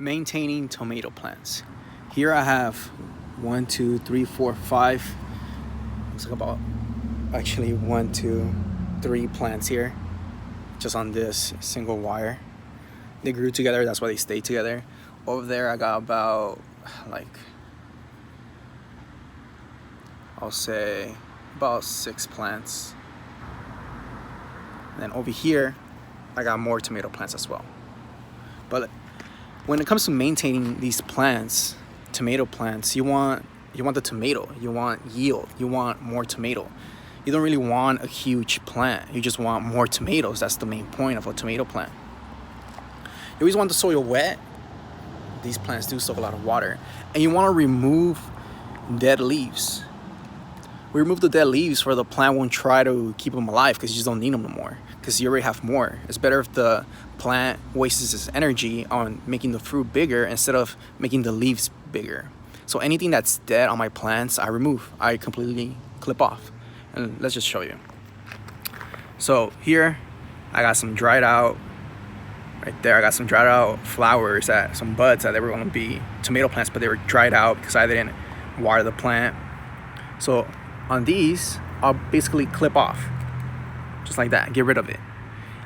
Maintaining tomato plants. Here I have 1, 2, 3, 4, 5. Looks like about actually 1, 2, 3 plants here, just on this single wire. They grew together, that's why they stay together. Over there I got about I'll say about 6 plants. And then over here I got more tomato plants as well. But when it comes to maintaining these plants, tomato plants, you want the tomato, you want yield, you want more tomato. You don't really want a huge plant, you just want more tomatoes. That's the main point of a tomato plant. You always want the soil wet. These plants do soak a lot of water. And you want to remove dead leaves. We remove the dead leaves for the plant won't try to keep them alive because you just don't need them no more, because you already have more. It's better if the plant wastes its energy on making the fruit bigger instead of making the leaves bigger. So anything that's dead on my plants, I remove. I completely clip off. And let's just show you. So here, I got some dried out, right there, I got some dried out flowers, some buds that they were going to be tomato plants, but they were dried out because I didn't water the plant. So on these, I'll basically clip off, just like that, get rid of it.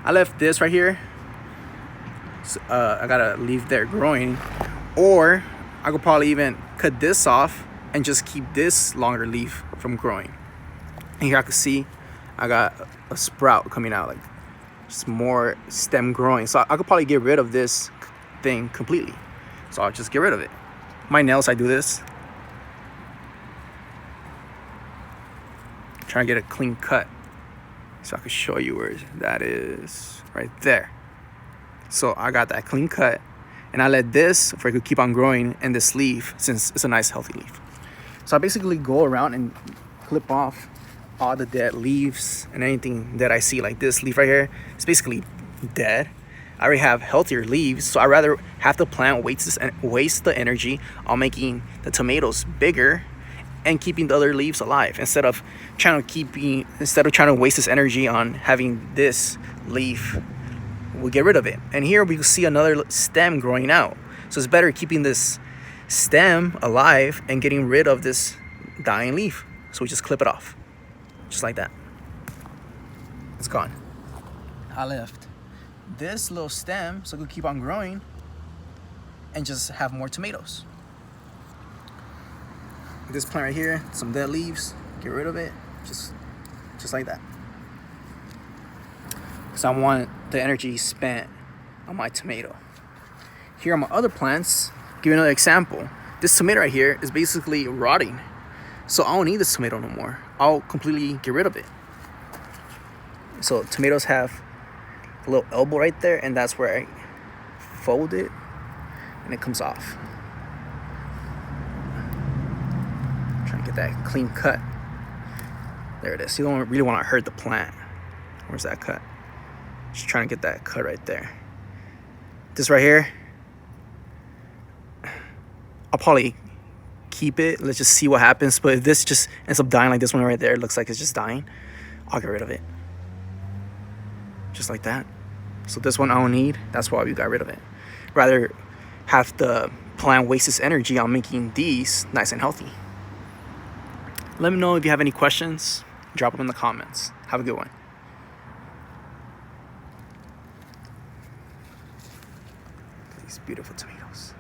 I left this right here. So, I gotta leave there growing, or I could probably even cut this off and just keep this longer leaf from growing. And here I can see I got a sprout coming out, like just more stem growing. So I could probably get rid of this thing completely. So I'll just get rid of it. My nails, I do this. Trying to get a clean cut so I can show you where that is, right there. So I got that clean cut, and I let this, if I could keep on growing in this leaf, since it's a nice healthy leaf. So I basically go around and clip off all the dead leaves and anything that I see, like this leaf right here. It's basically dead. I already have healthier leaves, so I'd rather have the plant waste the energy on making the tomatoes bigger and keeping the other leaves alive, instead of trying to waste this energy on having this leaf. We'll get rid of it. And here we can see another stem growing out. So it's better keeping this stem alive and getting rid of this dying leaf. So we just clip it off, just like that. It's gone. I left this little stem so it could keep on growing and just have more tomatoes. This plant right here, some dead leaves, get rid of it, just like that. Because I want the energy spent on my tomato. Here are my other plants. Give you another example. This tomato right here is basically rotting. So I don't need this tomato no more. I'll completely get rid of it. So tomatoes have a little elbow right there, and that's where I fold it and it comes off. Trying to get that clean cut. There it is. You don't really want to hurt the plant. Where's that cut? Just trying to get that cut right there. This right here, I'll probably keep it. Let's just see what happens. But if this just ends up dying like this one right there, it looks like it's just dying, I'll get rid of it. Just like that. So this one I don't need. That's why we got rid of it. Rather have the plant waste its energy on making these nice and healthy. Let me know if you have any questions. Drop them in the comments. Have a good one. These beautiful tomatoes.